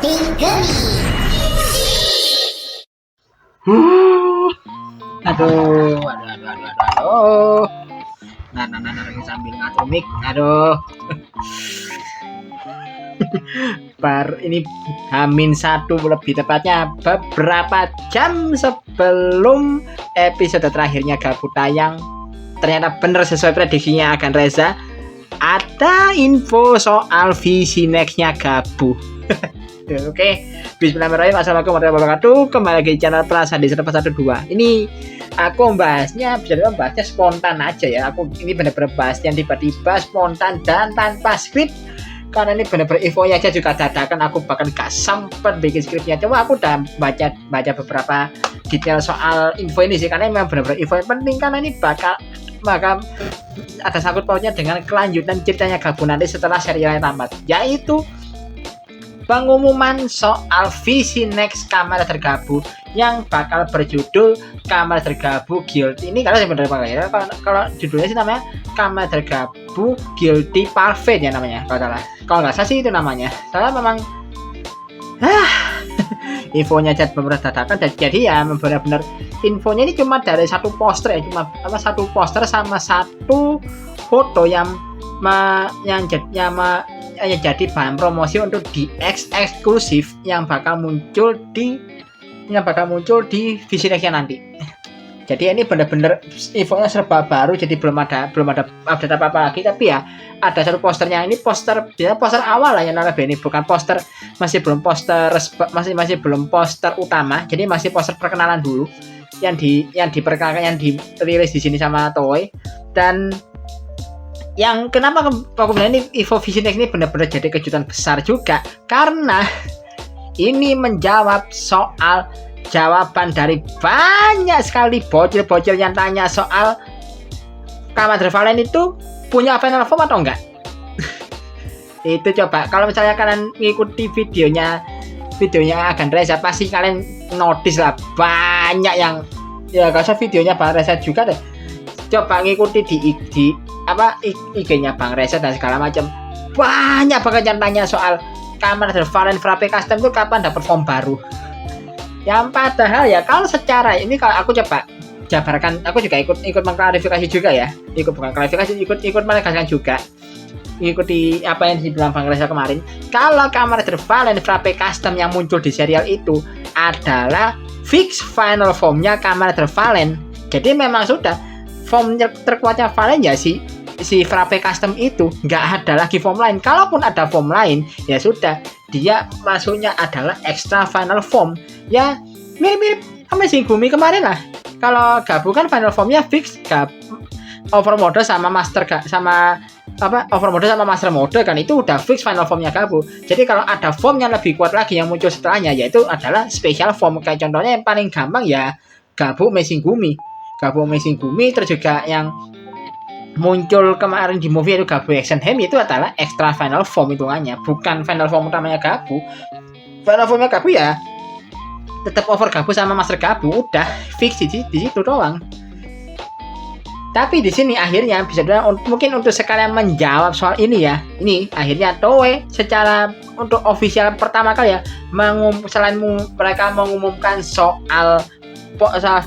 Aduh. Nah, sambil ngatur mic. Aduh. Ini H-1 lebih tepatnya beberapa jam sebelum episode terakhirnya Gabu tayang. Ternyata benar sesuai prediksinya Agan Reza. Ada info soal visi nextnya Gabu. Oke, bismillahirrahmanirrahim. Assalamualaikum warahmatullahi wabarakatuh. Kembali lagi di channel Prasadi 112. Ini aku membahasnya, bisa membahasnya spontan aja ya. Aku ini benar-benar bahas yang tiba-tiba, spontan dan tanpa skrip. Karena ini benar-benar infonya aja juga dadakan. Aku bahkan gak sempet bikin skripnya. Cuma aku udah baca beberapa detail soal info ini sih. Karena memang benar-benar info yang penting. Karena ini bakal ada sangkut pautnya dengan kelanjutan ceritanya Gabu nanti setelah serialnya tamat. Yaitu pengumuman soal visi next Kamen Gabu yang bakal berjudul Kamen Gabu Guild. Ini kalau sebenarnya kalau judulnya sih namanya Kamen Gabu Guilty Parfait ya namanya. Kalau nggak salah sih itu namanya. Soalnya memang infonya benar dadakan dan jadi ya benar-benar infonya ini cuma dari satu poster ya, cuma satu poster sama satu foto yang jadi bahan promosi untuk di eksklusif yang bakal muncul di visi next nanti. Jadi ini benar-benar infonya serba baru, jadi belum ada update apa-apa lagi, tapi ya ada satu posternya. Ini poster awal lah yang ini bukan poster, masih belum poster utama. Jadi masih poster perkenalan dulu yang diperkenalkan, yang dirilis di sini sama Toei. Dan yang kenapa aku bilang ini info visi next ini benar-benar jadi kejutan besar juga karena ini menjawab soal jawaban dari banyak sekali bocil-bocil yang tanya soal Kamen Valen itu punya final form atau enggak. Itu coba kalau misalnya kalian ngikuti videonya Agan Reza pasti kalian notice lah banyak yang ya gak usah videonya Bang Reza juga deh. Coba ngikuti di IG-nya Bang Reza dan segala macam. Banyak banget yang tanya soal Kamen Valen Frappe Custom itu kapan dapat form baru. Yang padahal ya kalau secara ini kalau aku coba jabarkan, aku juga ikut mengklarifikasi juga ya. Ikut menegaskan juga. Ikuti apa yang dibilang Bang Reza kemarin. Kalau Kamen Valen Frappe Custom yang muncul di serial itu adalah fix final formnya Kamen Valen. Jadi memang sudah form terkuatnya Valen ya si Frappe Custom itu, nggak ada lagi form lain. Kalaupun ada form lain ya sudah, dia masuknya adalah extra final form ya, mirip-mirip sama Gumi kemarin lah. Kalau Gabu kan final formnya fix overmode sama master overmode sama master mode kan, itu udah fix final formnya Gabu. Jadi kalau ada form yang lebih kuat lagi yang muncul setelahnya, yaitu adalah special form. Kayak contohnya yang paling gampang ya Gabu Amazing Gumi, terus juga yang muncul kemarin di movie itu Gabu Exenhem, itu adalah extra final form hitungannya, bukan final form utamanya Gabu. Final formnya Gabu ya tetap over Gabu sama Master Gabu, udah fix di situ doang. Tapi di sini akhirnya bisa dibilang mungkin untuk sekalian menjawab soal ini ya. Ini akhirnya Toei secara untuk official pertama kali ya selain mereka mengumumkan soal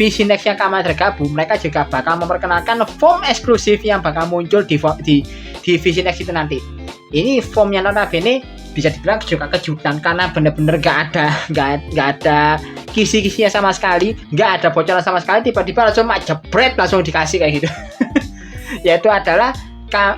visi nextnya Kamen Gabu, mereka juga bakal memperkenalkan form eksklusif yang bakal muncul di visi next itu nanti. Ini formnya notabene bisa dibilang juga kejutan karena bener-bener gak ada kisi-kisinya sama sekali, gak ada bocoran sama sekali, tiba-tiba langsung jebret langsung dikasih kayak gitu. Yaitu adalah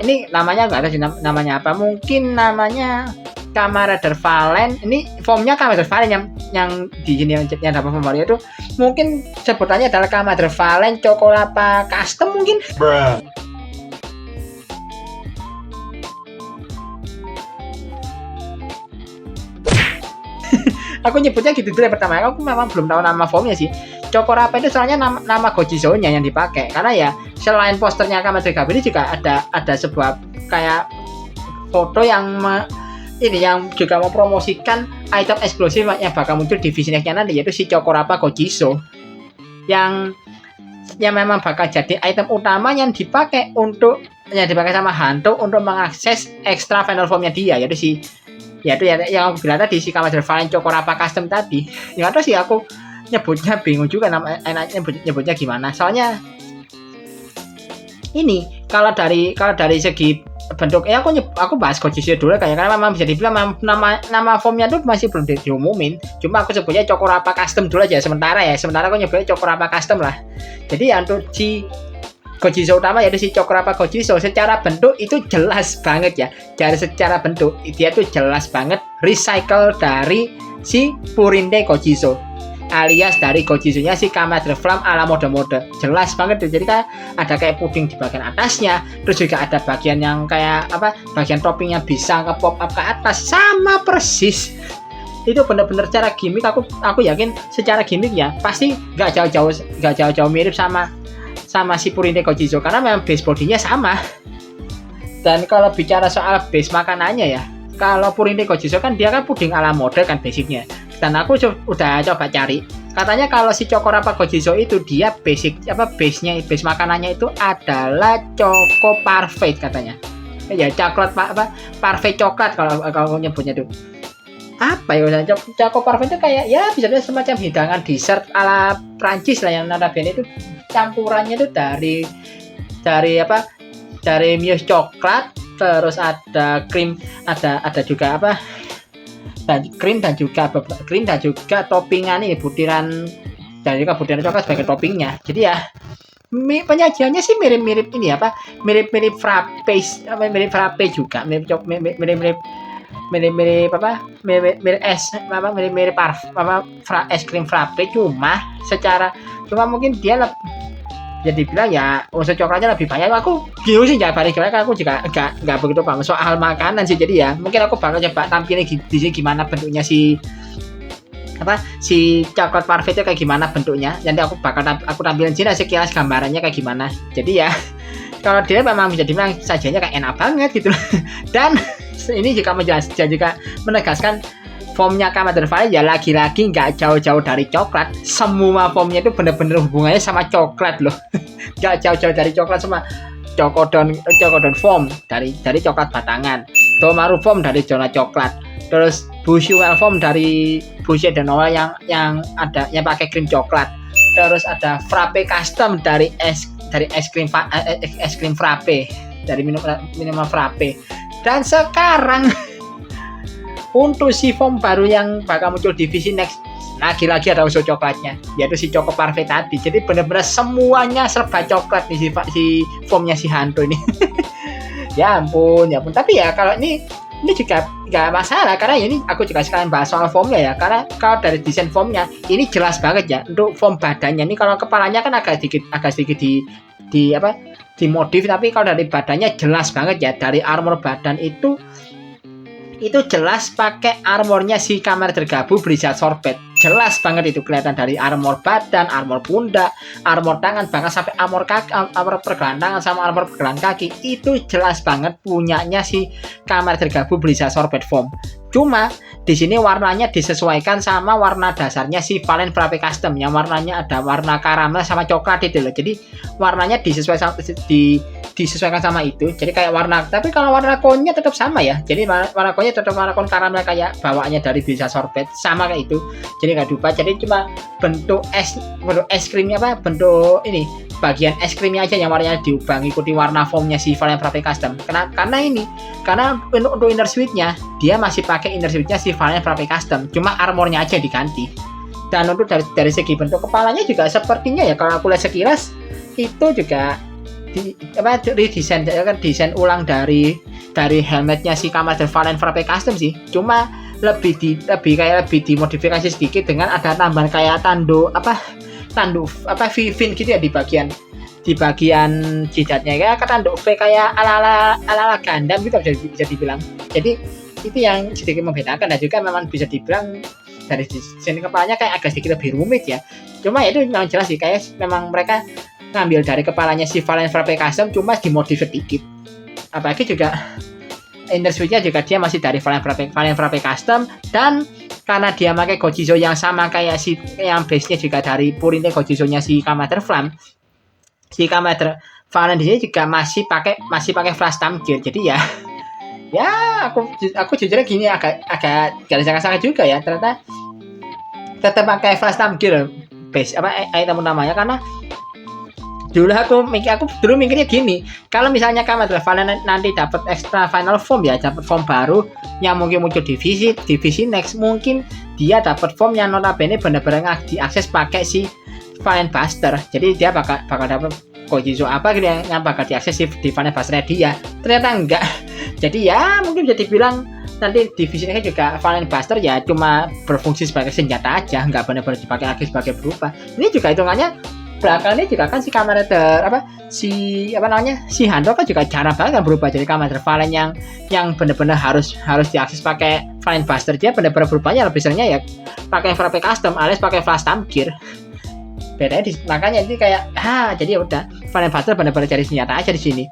ini namanya nggak tahu namanya apa, mungkin namanya Kamen Valen. Ini formnya Kamen Valen yang di sini yang dapat form baru itu mungkin sebutannya adalah Kamen Valen Chocolapa Custom mungkin. Aku nyebutnya gitu dulu ya pertama. Aku memang belum tahu nama formnya sih. Chocorapa itu soalnya nama Gojizo-nya yang dipakai. Karena ya selain posternya Kamen Gabu ini juga ada sebuah kayak foto yang juga mempromosikan item eksklusif yang bakal muncul di visi next-nya nanti, yaitu si Chocorapa Gojizo. Yang memang bakal jadi item utama yang dipakai sama Hanto untuk mengakses extra final formnya dia, yaitu si Ya itu ya yang aku bilang tadi si Commander Valen Chocorapa Custom tadi. Yang ada sih aku nyebutnya bingung juga nama enaknya nyebutnya gimana. Soalnya ini kalau dari segi bentuk aku bahas Gojisho dulu karena memang bisa dibilang nama formnya tuh masih belum diumumin. Cuma aku sebutnya Chocorapa Custom dulu aja sementara aku nyebutnya Chocorapa Custom lah. Jadi ya untuk si Gojisho utama yaitu si Chocorapa Gojisho secara bentuk itu jelas banget ya. Dari secara bentuk dia tuh jelas banget recycle dari si Purinde Gojisho, alias dari Gojisho-nya si Commander Flam ala mode-mode. Jelas banget tuh. Jadi kan ada kayak puding di bagian atasnya, terus juga ada bagian yang kayak bagian toppingnya bisa ke pop up ke atas, sama persis. Itu bener-bener secara gimmick aku yakin secara gimmick ya pasti nggak jauh-jauh mirip sama si Purinde Gojisho karena memang base bodinya sama. Dan kalau bicara soal base makanannya ya, kalau Purinde Gojisho kan dia kan puding ala mode kan basicnya. Dan aku udah coba cari. Katanya kalau si Chocorapa Gojisho itu dia base makanannya itu adalah Choco Parfait katanya. Ya coklat parfait coklat kalau nyebutnya tuh. Apa ya Choco Parfait itu kayak ya bisa jadi semacam hidangan dessert ala Prancis lah yang notabene itu campurannya itu dari mousse coklat, terus ada krim, ada juga dan krim dan juga toppingan ini butiran coklat sebagai toppingnya. Jadi ya penyajiannya sih mirip-mirip ini mirip-mirip frappe juga, mirip es krim frappe cuma mungkin dia jadi bilang ya unsur coklatnya lebih banyak. Aku bingung sih jawabannya gimana, aku juga nggak begitu paham soal makanan sih. Jadi ya mungkin aku bakal coba tampilin di sini gimana bentuknya si coklat parfait itu kayak gimana bentuknya. Nanti aku tampilin sini sekilas gambarannya kayak gimana. Jadi ya kalau dia memang bisa dibilang sajiannya kayak enak banget gitu. Dan ini juga menegaskan formnya Commander Valen ya lagi-lagi nggak jauh-jauh dari coklat. Semua formnya itu bener-bener hubungannya sama coklat loh. Nggak jauh-jauh dari coklat, sama Chokodon form dari coklat batangan, Domaru form dari zona coklat, terus Bushuel form dari Bushe dan Noel yang pakai krim coklat, terus ada Frappe custom dari es krim frappe, dari minuman frappe. Dan sekarang untuk si form baru yang bakal muncul di Visi Next, lagi-lagi ada unsur coklatnya, yaitu si Choco Parfait tadi. Jadi benar-benar semuanya serba coklat nih si formnya si Hantu ini. ya ampun. Tapi ya kalau ini juga nggak masalah, karena ini aku juga sekalian bahas soal formnya ya. Karena kalau dari desain formnya ini jelas banget ya. Untuk form badannya ini, kalau kepalanya kan agak sedikit dimodif, tapi kalau dari badannya jelas banget ya. Dari armor badan itu jelas pakai armornya si Commander Gabu Blizzard Sorbet. Jelas banget itu kelihatan dari armor badan, armor pundak, armor tangan, bahkan sampai armor pergelangan tangan sama armor pergelangan kaki. Itu jelas banget punyanya si Commander Gabu Blizzard Sorbet form. Cuma di sini warnanya disesuaikan sama warna dasarnya si Valen Frappe Custom, yang warnanya ada warna karamel sama coklat itu loh. Jadi warnanya disesuaikan sama itu. Jadi kayak warna, tapi kalau warna konnya tetap sama ya. Jadi warna konnya tetap warna kon karamel kayak bawaannya dari Blizzard Sorbet, sama kayak itu. Jadi nggak diubah. Jadi cuma bentuk es krimnya bentuk ini bagian es krimnya aja yang warnanya diubah ngikuti warna formnya si Valen Frappe Custom. Karena untuk inner suite-nya dia masih pakai inner suite-nya si Valen Frappe Custom, cuma armornya aja diganti. Dan untuk dari segi bentuk kepalanya juga sepertinya ya, kalau aku lihat sekilas itu juga desain ulang dari helmetnya si Commander Valen Frappe Custom sih. Cuma lebih dimodifikasi sedikit dengan ada tambahan kayak tanduk fin gitu ya di bagian jidatnya, kayak tanduk V kayak ala Gundam gitu bisa dibilang. Jadi itu yang sedikit membedakan, dan juga memang bisa dibilang dari desain kepalanya kayak agak sedikit lebih rumit ya. Cuma itu memang jelas sih, kayak memang mereka ngambil dari kepalanya si Valen Frappe Custom cuma dimodif sedikit. Apalagi juga inner suite-nya juga dia masih dari Valen Frappe Custom, dan karena dia pakai Gojisho yang sama kayak si yang base-nya juga dari Purinde Gojisho-nya si Commander Flam. Si Commander Valen di sini juga masih pakai flash time gear. Jadi ya Ya, aku jujur gini, agak gak disangka-sangka juga ya, ternyata tetap pakai flash gear base apa item namanya, karena aku dulu mikirnya gini, kalau misalnya Kamen Rider Valen nanti dapat extra final form ya, dapat form baru yang mungkin muncul divisi next, mungkin dia dapat form yang notabene benar-benar diakses pakai si Valen Buster. Jadi dia bakal dapat Gojizo apa gitu yang bakal diakses di Valen Buster dia. Ternyata enggak. Jadi ya mungkin bisa dibilang nanti divisi next juga Valen Buster ya cuma berfungsi sebagai senjata aja, enggak benar-benar dipakai lagi sebagai berubah. Ini juga hitungannya belakangnya juga kan si Kamen Rider si Hando kan juga jarang banget kan berubah jadi Kamen Rider Valen yang benar-benar harus diakses pakai Valen Buster. Dia benar-benar berubahnya lebih seringnya ya pakai FRP custom alias pakai flash gear. Bedanya makanya ini kayak jadi ya udah Valen Buster benar-benar cari senjata aja di sini.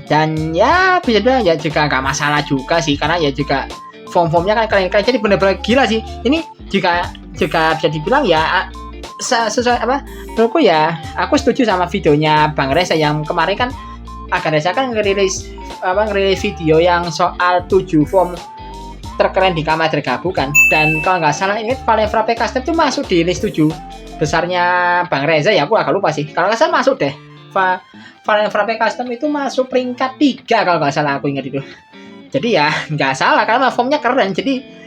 Dan ya bisa bilang ya juga nggak masalah juga sih, karena ya juga form-formnya kan keren-keren, jadi benar-benar gila sih. Ini juga bisa dibilang ya sesuai menurutku ya, aku setuju sama videonya Bang Reza yang kemarin kan Reza kan ngerilis video yang soal 7 form terkeren di Kamen Rider Gabu kan, dan kalau nggak salah ini Valen Frappe Custom itu masuk di list 7 besarnya Bang Reza ya, aku agak lupa sih, kalau nggak salah masuk deh. Valen Frappe Custom itu masuk peringkat 3 kalau nggak salah, aku ingat itu. Jadi ya nggak salah karena formnya keren. Jadi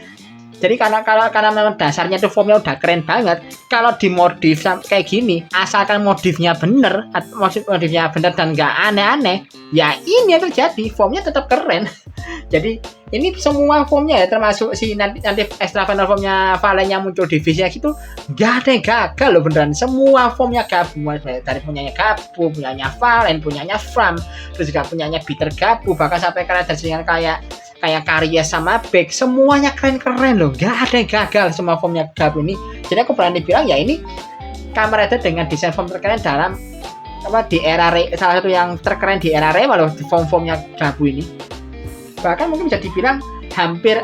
karena memang dasarnya tuh formnya udah keren banget, kalau dimodif kayak gini, asalkan modifnya bener dan nggak aneh-aneh, ya ini yang terjadi, formnya tetap keren. Jadi ini semua formnya ya, termasuk si nanti extra final formnya Valen yang muncul di divisi gitu, nggak ada yang gagal loh beneran. Semua formnya gabungan dari punyanya Gabu, punyanya Valen, punyanya Fram, terus juga punyanya Bitter Gabu, bahkan sampai karakter kayak Karya sama Beck, semuanya keren-keren loh, gak ada yang gagal semua formnya Gabu ini. Jadi aku berani bilang ya ini Kamen Rider dengan desain form terkeren dalam di era salah satu yang terkeren di era Reiwa loh, form-formnya Gabu ini. Bahkan mungkin bisa dibilang hampir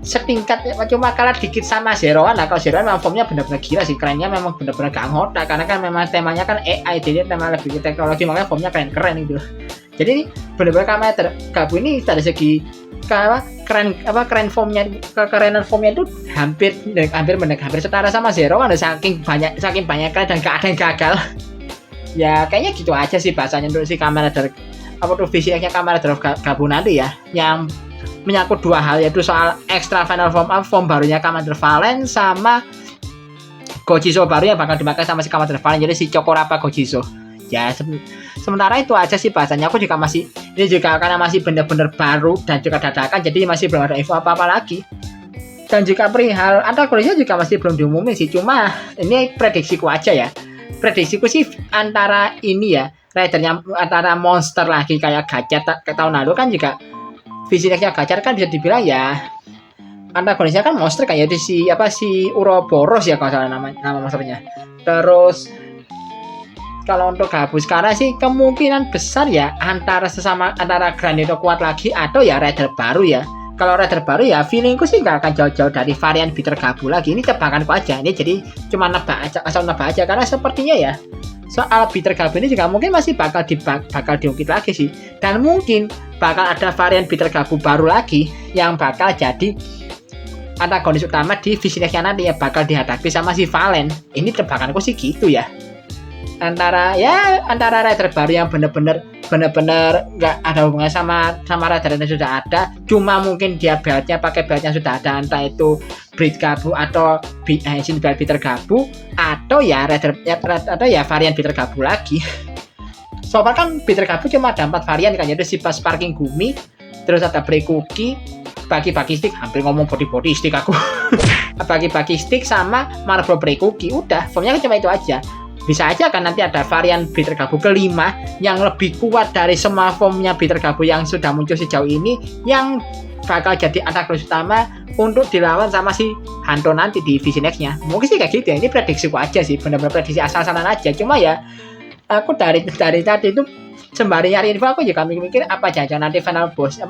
setingkat, cuma kalah dikit sama Zeroan. Nah kalau Zeroan memang formnya benar-benar gila sih, kerennya memang benar-benar gak ngotak, karena kan memang temanya kan AI, jadi tema lebih ke teknologi, makanya formnya keren-keren gitu. Jadi ini benar-benar Kamen Rider Gabu ini dari segi keren formnya, kekerenan formnya itu hampir setara sama Zero kan, saking banyak keren dan gak ada yang gagal. Ya kayaknya gitu aja sih bahasanya untuk si Kamen Rider visinya Kamen Rider Gabu nanti ya, yang menyangkut dua hal, yaitu soal extra final form barunya Kamen Rider Valen sama Gojizo baru yang bakal dipakai sama si Kamen Rider Valen, jadi si Chokorapa Gojizo. Ya sementara itu aja sih bahasanya. Aku juga ini juga karena masih benar-benar baru dan juga dadakan, jadi masih belum ada info apa-apa lagi. Dan juga perihal antagonisnya juga masih belum diumumin sih, cuma ini prediksiku aja ya. Prediksiku sih antara ini ya, ridernya antara monster lagi kayak Gacha tahun lalu kan, juga visinya Gacha kan bisa dibilang ya antagonisnya kan monster kayak si Uroboros ya kalau salah nama monsternya. Terus kalau untuk Gabu sekarang sih kemungkinan besar ya antara Granito kuat lagi atau ya rider baru ya. Kalau rider baru ya feelingku sih nggak akan jauh-jauh dari varian Bitter Gabu lagi. Ini tebakanku aja. Ini jadi cuma nebak aja karena sepertinya ya soal Bitter Gabu ini juga mungkin masih bakal diungkit lagi sih. Dan mungkin bakal ada varian Bitter Gabu baru lagi yang bakal jadi antagonis utama di visinya nanti ya, bakal dihadapi sama si Valen. Ini tebakanku sih gitu ya. Antara rider baru yang bener-bener nggak ada hubungan sama rider yang sudah ada, cuma mungkin dia pakai belt yang sudah ada, entah itu Blade Gabu atau Bitter Gabu, atau ya varian Bitter Gabu lagi. So far kan Bitter Gabu cuma ada 4 varian kan, yaitu si Sparking Gumi, terus ada Breikuki, bagi-bagi stick, hampir ngomong body stick aku. Bagi-bagi stick sama Marble Breikuki, udah formnya kan cuma itu aja. Bisa aja kan nanti ada varian Bitter Gabu kelima yang lebih kuat dari semua formnya Bitter Gabu yang sudah muncul sejauh ini, yang bakal jadi antagonis utama untuk dilawan sama si Hanto nanti di divisi next-nya. Mungkin sih kayak gitu ya, ini prediksiku aja sih, benar-benar prediksi asal-asalan aja. Cuma ya aku dari tadi itu sembari nyari info, aku juga mikir apa jangan nanti final boss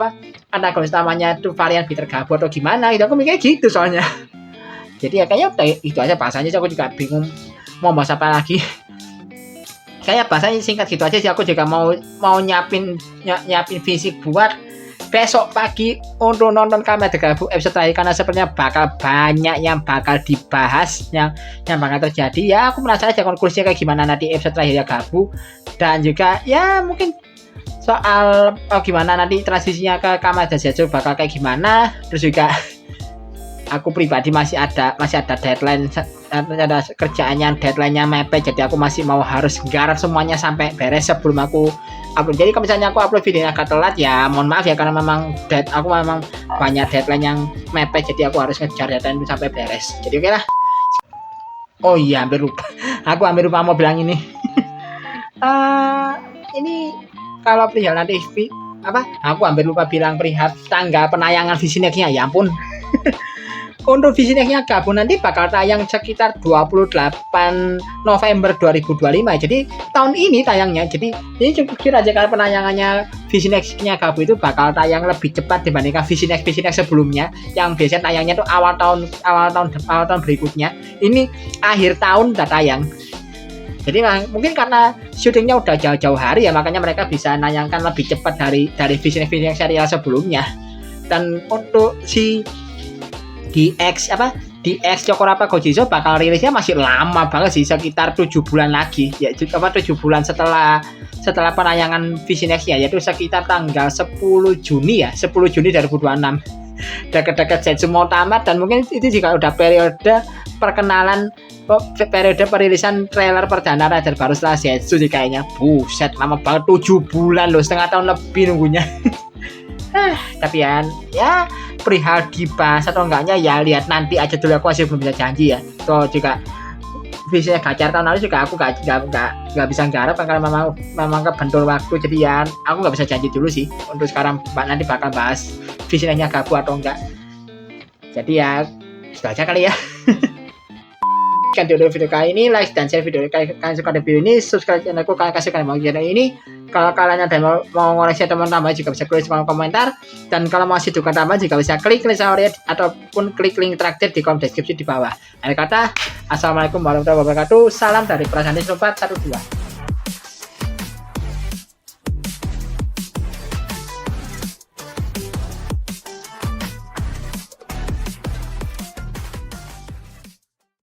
antagonis utamanya itu varian Bitter Gabu atau gimana gitu. Aku mikir gitu soalnya. Jadi ya kayaknya itu aja bahasanya, aku juga bingung mau bahas apa lagi. Kayak bahasanya singkat gitu aja sih. Aku juga mau nyiapin fisik buat besok pagi untuk nonton Kamen Rider Gabu episode terakhir, karena sepertinya bakal banyak yang bakal dibahas, yang bakal terjadi. Ya aku penasaran aja konklusinya kayak gimana nanti episode terakhir ya Gabu, dan juga ya mungkin soal gimana nanti transisinya ke Kamen Rider Zetsu bakal kayak gimana. Terus juga aku pribadi masih ada deadline, ada kerjaan yang deadline-nya mepet, jadi aku masih mau harus garap semuanya sampai beres sebelum aku upload. Jadi kalau misalnya aku upload videonya agak telat ya mohon maaf ya, karena memang aku memang banyak deadline yang mepet, jadi aku harus ngejar deadline itu sampai beres. Jadi oke lah. Oh iya, hampir lupa mau bilang ini. Ini kalau perihal nanti aku hampir lupa bilang perihal tanggal penayangan Visinexnya, ya ampun. Untuk Visinexnya Gabu nanti bakal tayang sekitar 28 November 2025. Jadi tahun ini tayangnya. Jadi ini cukup kira aja, karena penayangannya Visinexnya Gabu itu bakal tayang lebih cepat dibandingkan Visinex sebelumnya, yang biasanya tayangnya tuh awal tahun berikutnya. Ini akhir tahun udah tayang. Jadi mungkin karena syutingnya udah jauh-jauh hari ya, makanya mereka bisa nayangkan lebih cepat dari Visinex serial sebelumnya. Dan untuk si DX Chokorapa Gojizo bakal rilisnya masih lama banget sih, sekitar 7 bulan lagi ya, 7 bulan setelah penayangan Visinex ya, yaitu sekitar tanggal 10 Juni 2026. Dekat-dekat Zetsu mau tamat, dan mungkin itu juga udah periode perilisan trailer perdana Rider baru setelah Zetsu sih kayaknya. Buset, lama banget, 7 bulan loh, setengah tahun lebih nunggunya. Tapi ya perihal dibahas atau enggaknya ya lihat nanti aja dulu, aku masih belum bisa janji ya. So juga visinya Gachar tahun lalu juga aku gak bisa garap karena memang kebentur waktu, jadi ya aku gak bisa janji dulu sih untuk sekarang nanti bakal bahas visinya Gabu atau enggak. Jadi ya sudah aja kali ya. Kan video kali ini, like dan share video kalian suka video ini, subscribe channelku kalian kasih kalian mau channel ini. Kalau kalian ada mau ngoreksi atau mau tambah juga bisa tulis kolom komentar, dan kalau masih duka tambah juga bisa klik link favorit ataupun klik link traktir di kolom deskripsi di bawah. Akhir kata, assalamualaikum warahmatullahi wabarakatuh, salam dari Prasandi 412.